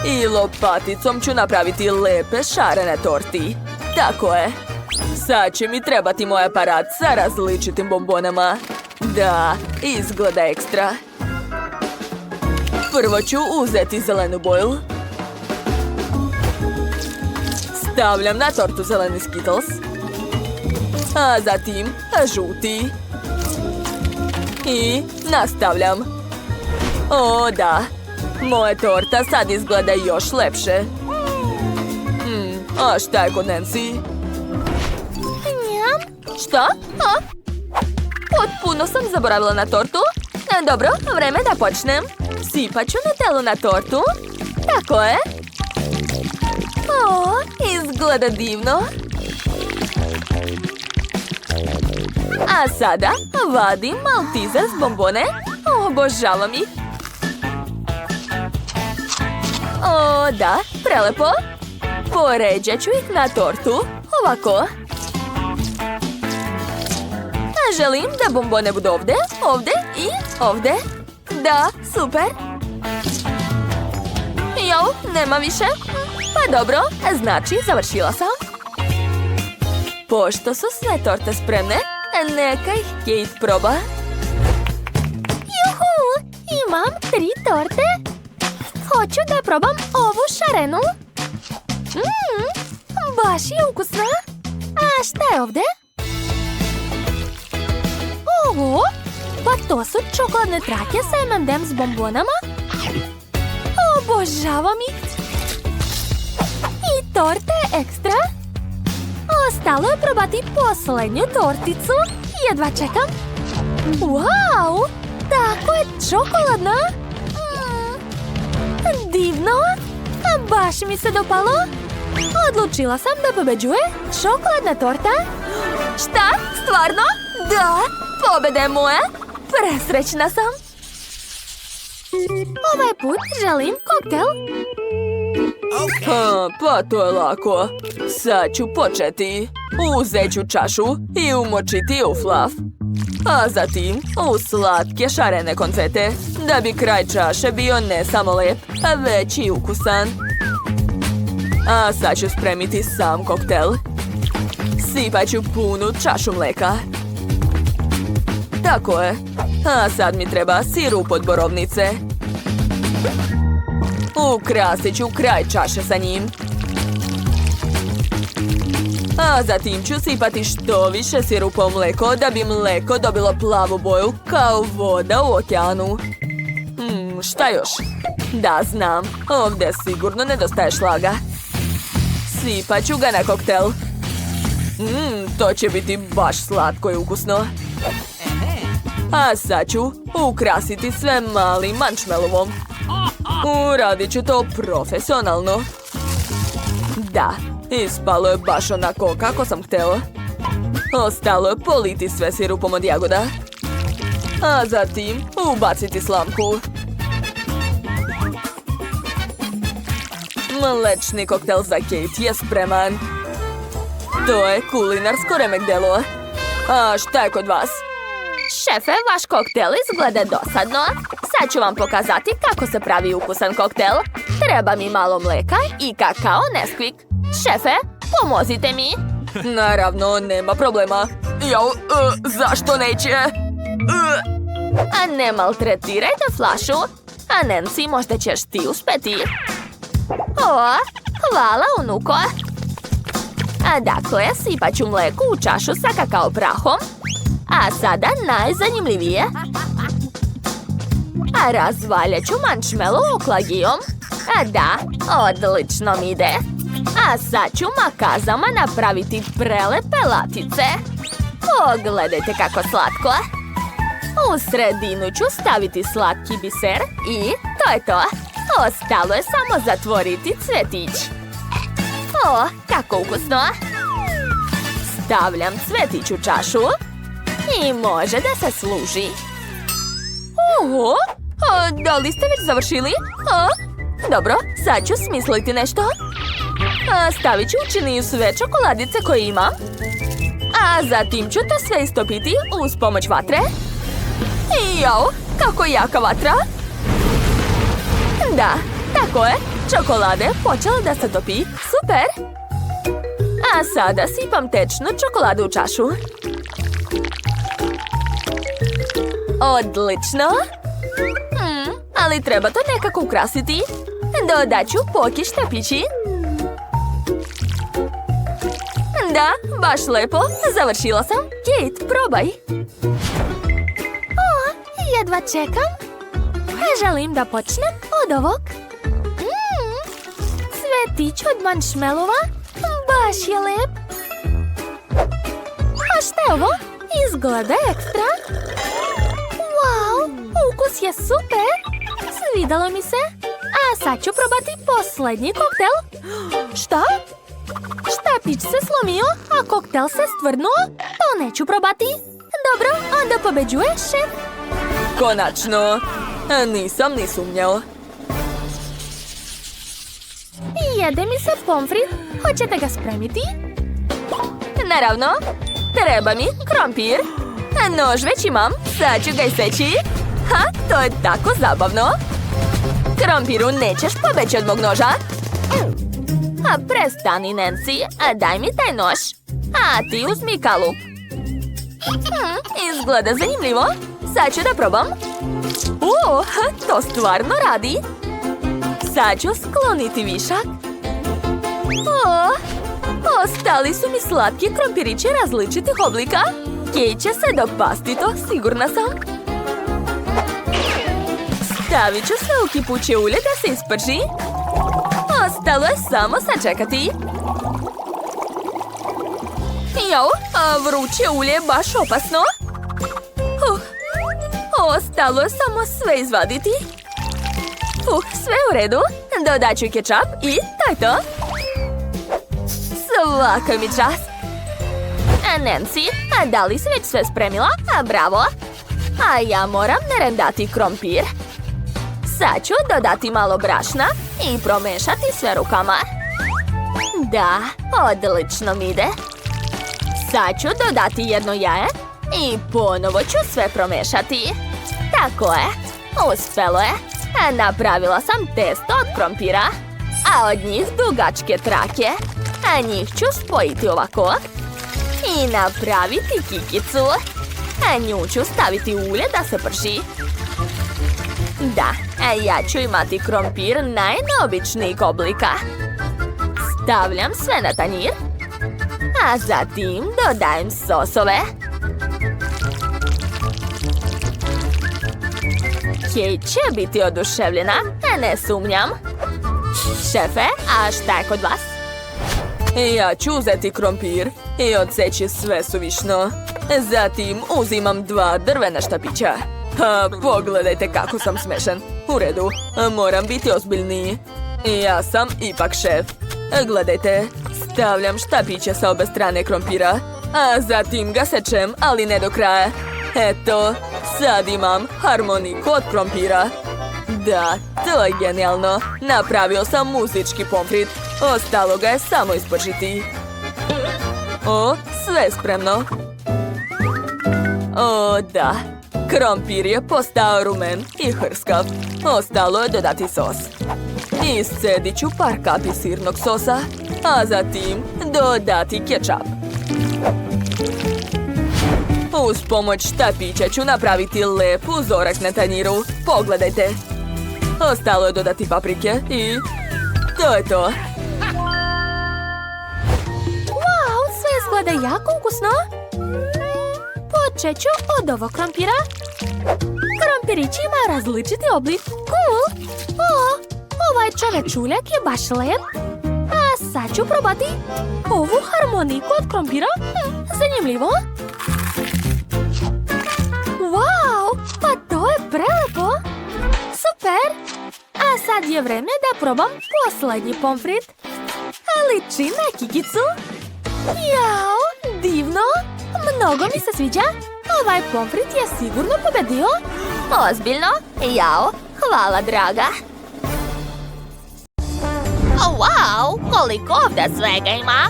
Speaker 2: I lopaticom ću napraviti lepe šare na torti. Tako je. Sad će mi trebati moj aparat sa različitim bombonama. Da, izgleda ekstra. Prvo ću uzeti zelenu boju. Stavljam na tortu zeleni Skittles. A zatim žuti. I nastavljam. O, da. Moja torta sad izgleda još lepše. A šta je kod Nancy?
Speaker 1: Šta? Potpuno sam zaboravila na tortu. Dobro, vreme da počnem. Sipat ću Nutellu na tortu. Tako je. O, izgleda divno. A sada vadim Maltize s bombone. Obožavam ih. O, da, prelepo. Poređat ću ih na tortu. Ovako. Želim da bombone budu ovdje, ovdje i ovdje. Da, super. Jo, nema više. Pa dobro, znači završila sam. Pošto su sve torte spremne, neka ih Kate proba. Juhu, imam 3 torte. Hoću da probam ovu šarenu. Baš je ukusna. A šta je ovdje? Oho, pa to su čokoladne trake sa M&M s bombonama. Obožavam ih. I torte ekstra. Ostalo je probati posljednju torticu. Jedva čekam. Wow, tako je čokoladna. Divno. Baš mi se dopalo. Odlučila sam da pobeđuje čokoladna torta. Šta? Stvarno? Da, pobjeda je moja. Presrećna sam. Ovaj put želim koktel.
Speaker 2: Pa to je lako. Sad ću početi. Uzet ću čašu i umočiti u fluff. A zatim u slatke šarene konfete. Da bi kraj čaše bio ne samo lep, već i ukusan. A sad ću spremiti sam koktel. Sipat ću punu čašu mleka. Tako je. A sad mi treba sirup od borovnice. Ukrasit ću kraj čaše sa njim. A zatim ću sipati što više sirupa u mleko da bi mleko dobilo plavu boju kao voda u okeanu. Šta još? Da, znam. Ovdje sigurno nedostaje šlaga. Sipat ću ga na koktel. To će biti baš slatko i ukusno. A sad ću ukrasiti sve malim marshmallowom. Uradit ću to profesionalno. Da, ispalo je baš onako kako sam htjela. Ostalo je politi sve sirupom od jagoda. A zatim ubaciti slamku. Mlečni koktel za Kate je spreman. To je kulinarsko remek delo. A šta je kod vas?
Speaker 1: Šefe, vaš koktel izgleda dosadno. Sad ću vam pokazati kako se pravi ukusan koktel. Treba mi malo mleka i kakao Nesquik. Šefe, pomozite mi.
Speaker 2: Naravno, nema problema. Zašto neće?
Speaker 1: A ne maltretirajte flašu. A Nancy, možda ćeš ti uspjeti. O, hvala, unuko. A dakle, sipat ću mleko u čašu sa kakao prahom. A sada najzanimljivije. A razvaljat ću marshmallow oklagijom. A da, odlično mi ide. A sad ću makazama napraviti prelepe latice. Pogledajte kako slatko. U sredinu ću staviti slatki biser i to je to. Ostalo je samo zatvoriti cvetić. O, kako ukusno. Stavljam cvetić u čašu i može da se služi. Oho, da li ste već završili? Dobro, sad ću smisliti nešto. Stavit ću u činiju sve čokoladice koje imam. A zatim ću to sve istopiti uz pomoć vatre. Jao, kako jaka vatra. Da, tako je. Čokolade počela da se topi. Super. A sada sipam tečnu čokoladu u čašu. Odlično. Ali treba to nekako ukrasiti. Dodat ću poki štapići. Da, baš lepo. Završila sam. Kate, probaj. O, jedva čekam. Želim da počnem od ovog. Cvetić od marshmallova. Baš je lep. A šta je ovo? Izgleda ekstra. Wow, ukus je super. Svidalo mi se. A sad ću probati posljednji koktel. Šta? Štapić se slomio, a koktel se stvrdnuo? To neću probati. Dobro, onda pobeđuje šef.
Speaker 2: Konačno. Nisam ni sumnjao.
Speaker 1: Jede mi se pomfrit. Hoćete ga spremiti?
Speaker 2: Naravno. Treba mi krompir. Nož već imam. Sad ću ga iseći. Ha, to je tako zabavno. Krompiru, nećeš pobeći od mog noža.
Speaker 1: A prestani, Nancy. A daj mi taj nož. A ti uzmi kalup.
Speaker 2: Izgleda zanimljivo. Sad ću da probam. To stvarno radi. Sad ću skloniti višak. Ostali su mi slatki krompirići različitih oblika. Kej će se dopasti to, sigurna sam. Stavit ću sve u kipuće ulje da se isprži. Ostalo je samo sačekati. Jao, vruće ulje je baš opasno. Ostalo je samo sve izvaditi. Sve u redu. Dodat ću kečap i to je to. Svaka mi čast.
Speaker 1: Nancy, a da li si već sve spremila? A bravo. A ja moram narendati krompir. Sad ću dodati malo brašna i promešati sve rukama. Da, odlično mi ide. Sad ću dodati jedno jaje i ponovo ću sve promešati. Tako je, uspelo je. Napravila sam testo od krompira, a od njih dugačke trake. A njih ću spojiti ovako i napraviti kikicu. A nju ću staviti u ulje da se prži. Da, a ja ću imati krompir najneobičnijeg oblika. Stavljam sve na tanjir, a zatim dodajem sosove. Kej će biti oduševljena, ne sumnjam. Šefe, a šta je kod vas?
Speaker 2: Ja ću uzeti krompir i odseći sve suvišno. Zatim uzimam 2 drvena štapića. Pogledajte kako sam smešan. U redu, moram biti ozbiljniji. Ja sam ipak šef. Gledajte, stavljam štapiće sa obe strane krompira, a zatim ga sečem, ali ne do kraja. Eto, sad imam harmoniku od krompira. Da, to je genijalno. Napravio sam muzički pomfrit. Ostalo ga je samo ispržiti. Sve je spremno. Da. Krompir je postao rumen i hrskav. Ostalo je dodati sos. Iscedit ću par kapi sirnog sosa, a zatim dodati kečap. Uz pomoć štapića ću napraviti lep uzorak na tanjiru. Pogledajte. Ostalo je dodati paprike i to je to.
Speaker 1: Wow, sve izgleda jako ukusno. Počet ću od ovog krompira. Krompirići ima različiti oblik. Cool. Ovaj čovečuljak je baš lep. A sad ću probati ovu harmoniku od krompira. Zanimljivo. Wow, pa to je prelepo. Super. A sad je vreme da probam posljednji pomfrit. Liči na kikicu. Jao, divno. Mnogo mi se sviđa. Ovaj pomfrit je sigurno pobedio. Ozbiljno? Jao, hvala draga. Wow, koliko ovdje svega ima.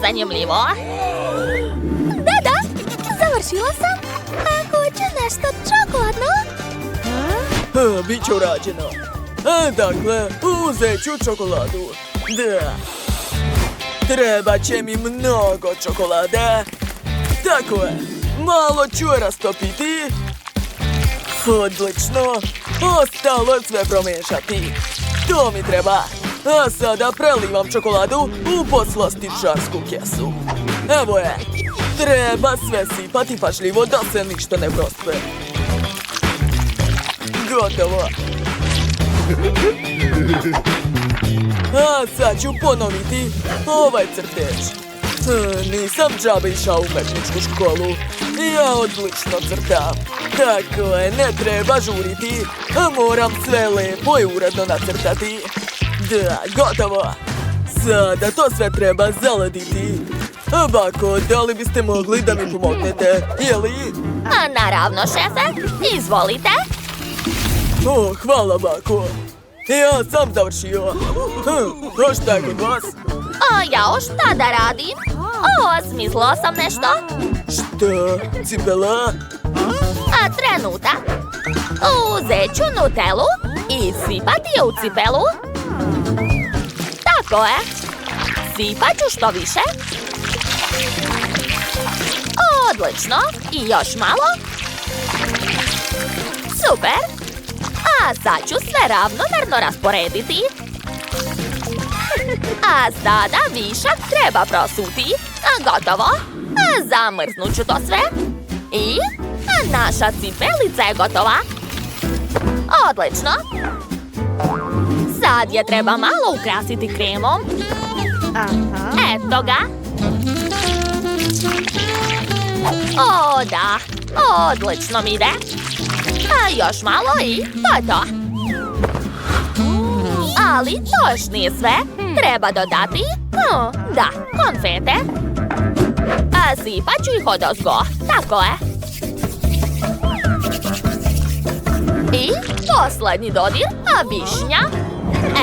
Speaker 1: Zanimljivo. Da, završila sam. A hoću nešto čokoladno.
Speaker 2: Biće urađeno. Dakle, uzet ću čokoladu. Da. Treba će mi mnogo čokolade. Tako je. Malo ću je rastopiti. Odlično. Ostalo je sve promešati. To mi treba. A sada prelivam čokoladu u poslastičarsku kesu. Evo je. Treba sve sipati pažljivo da se ništa ne prospe. Gotovo. A sad ću ponoviti ovaj crtež. Nisam džabe išao u umetničku školu. Ja odlično crtam. Tako je, ne treba žuriti. A moram sve lepo i uredno nacrtati. Da, gotovo. Sada to sve treba zaladiti. A bako, da li biste mogli da mi pomognete, jeli?
Speaker 1: Naravno, šefe. Izvolite.
Speaker 2: O, hvala bako. Ja sam završio. A šta je kod vas?
Speaker 1: Jao, šta da radim? Smislila sam nešto.
Speaker 2: Šta? Cipela?
Speaker 1: Trenutak. Uzet ću Nutellu i sipati je u cipelu. Tako je. Sipat ću što više. Odlično. I još malo. Super. A sad ću sve ravnomerno rasporediti. A sada višak treba prosuti. Gotovo. Zamrznut ću to sve. I naša cipelica je gotova. Odlično. Sad je treba malo ukrasiti kremom. Eto ga. O, da. Odlično mi ide. Još malo i to je to. Ali to još nije sve. Treba dodati, da, konfete. Sipat ću ih odozgo. Tako je. I posljednji dodir, višnja.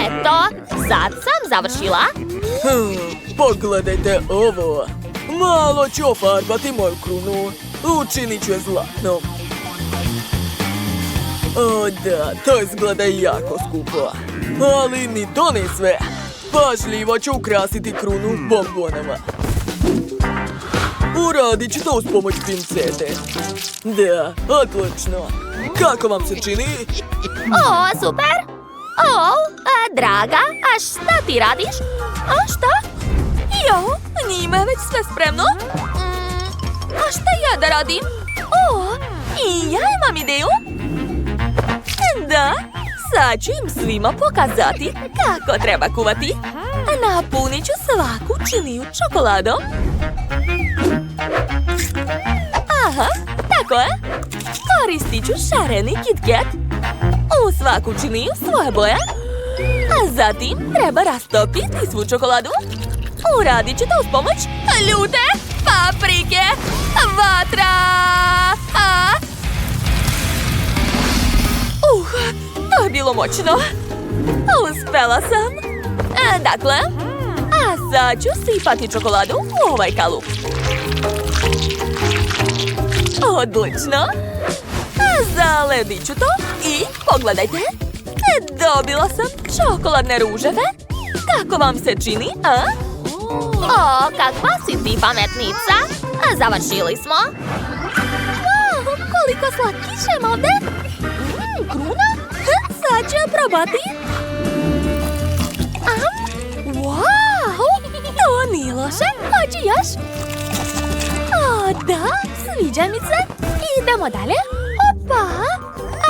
Speaker 1: Eto, sad sam završila.
Speaker 2: Pogledajte ovo. Malo ću ofarbati moju krunu. Učinit ću je zlatnom. O da, to izgleda jako skupo. Ali ni to ni sve. Pažljivo ću ukrasiti krunu bombonama. Uradit ću to uz pomoć pincete. Da, odlično. Kako vam se čini?
Speaker 1: Super. Draga, a šta ti radiš? Šta? Jo, njima je već sve spremno. A šta ja da radim? I ja imam ideju. Da, sad ću im svima pokazati kako treba kuvati. Napunit ću svaku činiju čokoladom. Aha, tako je. Koristit ću šareni KitKat. U svaku činiju svoje boje. A zatim treba rastopiti svu čokoladu. Uradit ću to uz pomoć ljute paprike. Vatra! To je bilo moćno. Uspela sam. Dakle, sad ću sipati čokoladu u ovaj kalup. Odlično. Zaledit ću to i pogledajte. Dobila sam čokoladne ruževe. Kako vam se čini, a? Kakva si ti pametnica. Završili smo. Koliko slatkiša ima ovde. Kruna? Sad ću je probati. Wow, to nije loše. Hoću još. Da, sviđa mi se. Idemo dalje. Opa.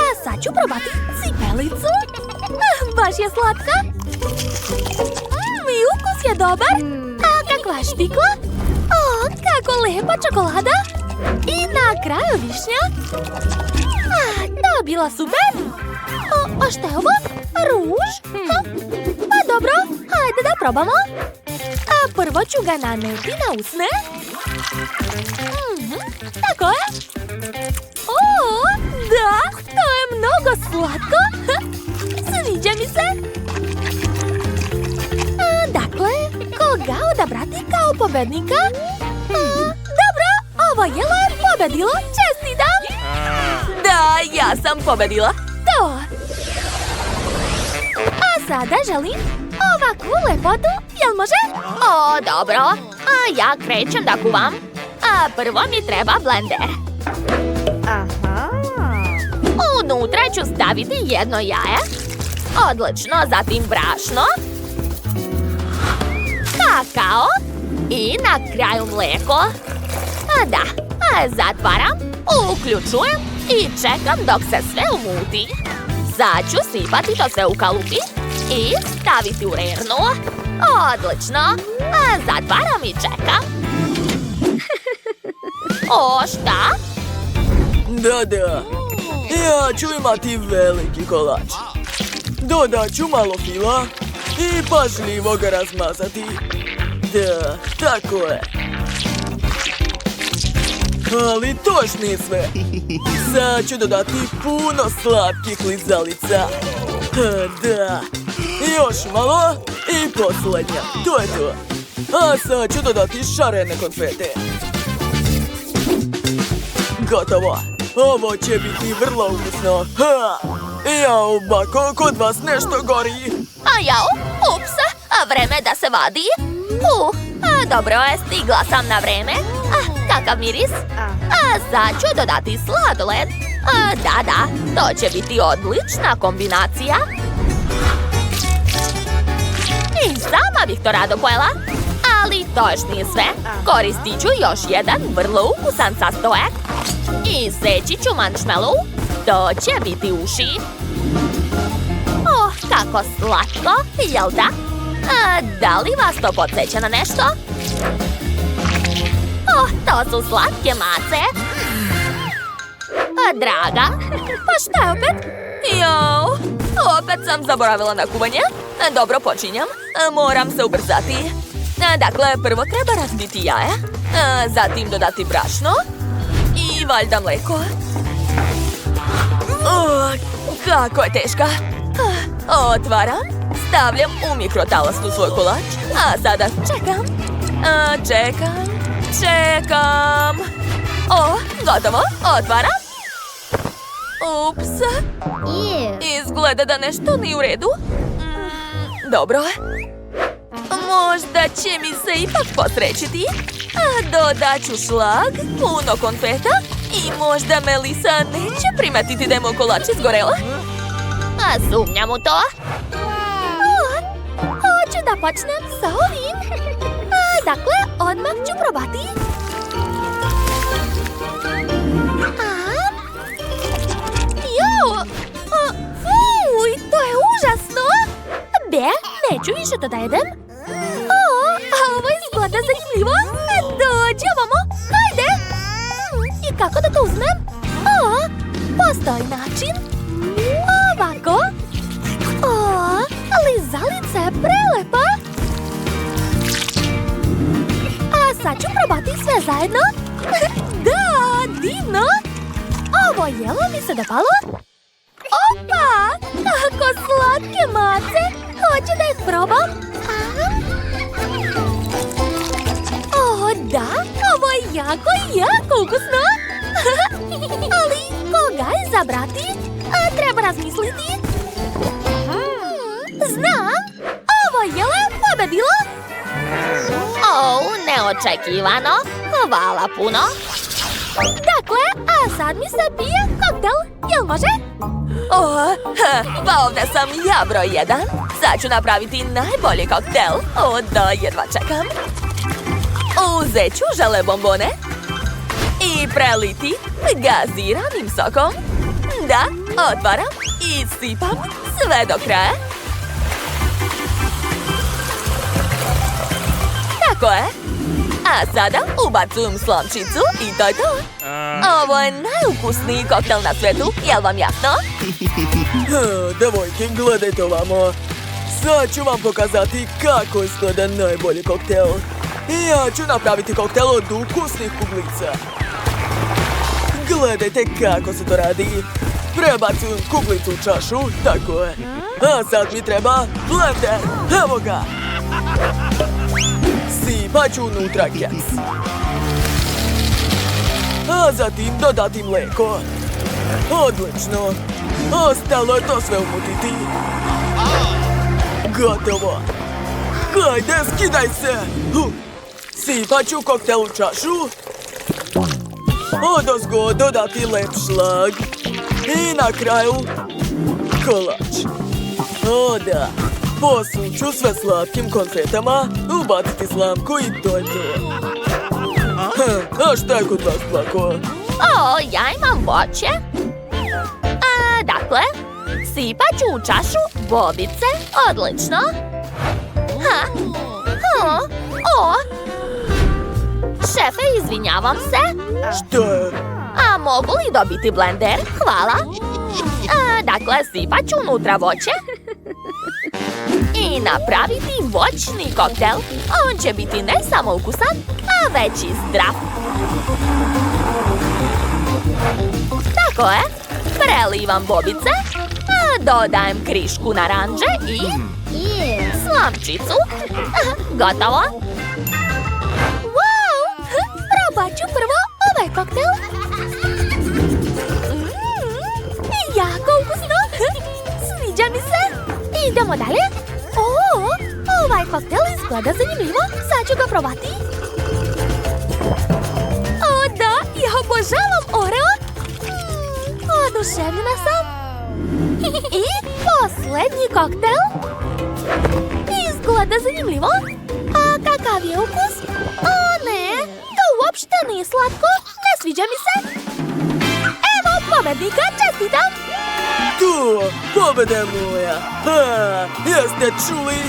Speaker 1: A sad ću probati cipelicu. Baš je slatka. I ukus je dobar. A kakva štikla. Kako lepa čokolada. I na kraju višnja. To je bila super. A šta je ovo? Ruž? Pa dobro, hajde da probamo. Prvo ću ga naneti na usne. Tako je. Da, to je mnogo slatko. Sviđa mi se. Dakle, koga odabrati kao pobednika? Dobro, ovo jelo je pobedilo. Čestitam. Da, ja sam pobedila. To. A sada želim ovakvu lepotu. Jel može? Dobro. A ja krećem da kuvam. Prvo mi treba blender. Unutra ću staviti jedno jaje. Odlično, zatim brašno. Kakao. I na kraju mlijeko. Da, zatvaram, uključujem i čekam dok se sve umuti. Sad ću sipati to sve u kalupi i staviti u rernu. Odlično, zatvaram i čekam. O, šta?
Speaker 2: Da. Ja ću imati veliki kolač. Dodat ću malo fila i pažljivo ga razmazati. Da, tako je. Ali to još nije sve. Sad ću dodati puno slatkih lizalica. Da. Još malo i posljednja. To je to. A sad ću dodati šarene konfete. Gotovo. Ovo će biti vrlo ukusno. Jao, bako, kod vas nešto gori.
Speaker 1: A jao, ups, vreme da se vadi. Dobro je, stigla sam na vreme. Kakav miris? Sad ću dodati sladoled. Da, to će biti odlična kombinacija. I sama bih to rado pojela. Ali to još nije sve. Koristit ću još jedan vrlo ukusan sastojak. I seći ću marshmallow. To će biti uši. Kako slatko, jel da? Da li vas to podsjeća na nešto? To su slatke mace. Draga, pa šta je opet? Jao, opet sam zaboravila na kuvanje. Dobro, počinjam. Moram se ubrzati. Dakle, prvo treba razbiti jaje. Zatim dodati brašno. I valjda mleko. Kako je teška. Otvaram. Stavljam u mikrotalasnu svoj kolač. A sada čekam. Čekam. Gotovo. Otvaram. Ups. Izgleda da nešto nije u redu. Dobro. Možda će mi se ipak posrećiti. Dodat ću šlag, puno konfeta i možda Melisa neće primetiti da je moj kolač izgorela. Sumnjam u to. Hoću da počnem sa ovim. Dakle, odmah ću probati. Fuj, to je užasno. Neću više to da jedem. Ovo izgleda zanimljivo. Dođi ovamo, hajde. I kako da to uzmem? Postoji način. Ovako. Lizalica je prelepa. A sad ću probati sve zajedno. Da, divno. Ovo jelo mi se dopalo. Opa, kako slatke mace. Hoću da ih probam. Da, ovo je jako ukusno. Ali koga izabrati? Treba razmisliti. Znam, ovo je pobedilo. Neočekivano. Hvala puno. Dakle, a sad mi se pije koktel. Jel može? Pa ovdje sam ja broj 1. Sad ću napraviti najbolji koktel. Da, jedva čekam. Uzet ću žele bombone i preliti gaziranim sokom. Da, otvaram i sipam sve do kraja. Tako je. A sada ubacujem slomčicu i to je to. Ovo je najukusniji koktel na svijetu, jel vam jasno?
Speaker 2: Devojke, gledajte ovamo. Sad ću vam pokazati kako izgleda najbolji koktel. I ja ću napraviti koktel od ukusnih kuglica. Gledajte kako se to radi. Prebacujem kuglicu u čašu, tako je. A sad mi treba blender, evo ga. Sipat ću unutra keks. A zatim dodati mleko. Odlično. Ostalo je to sve umutiti. Gotovo. Hajde, skidaj se. Sipat ću koktel u čašu. Odozgo dodati lep šlag. I na kraju kolač. Da. Posuću sve slatkim konfetama, ubaciti slamku i to je to. A šta je kod vas, Plako?
Speaker 1: Ja imam voće. Dakle, sipat ću u čašu bobice. Odlično. Šefe, izvinjavam se.
Speaker 2: Što je?
Speaker 1: A mogu li dobiti blender? Hvala. Dakle, sipat ću unutra voće. I napraviti voćni koktel. On će biti ne samo ukusan, a već i zdrav. Tako je. Prelivam bobice. Dodajem krišku naranđe i slamčicu. Gotovo. Wow! Probat ću prvo ovaj koktel. Jako ukusno. Sviđa mi se. Idemo dalje. Ovaj koktel izgleda zanimljivo. Sad ću ga probati. O da, ja obožavam Oreo. Oduševljena sam. I posljednji koktel. Izgleda zanimljivo. A kakav je ukus? O ne, to uopšte nije slatko. Ne sviđa mi se. Evo pobednika, čestitam.
Speaker 2: Tu, pobeda je moja. Jeste čuli?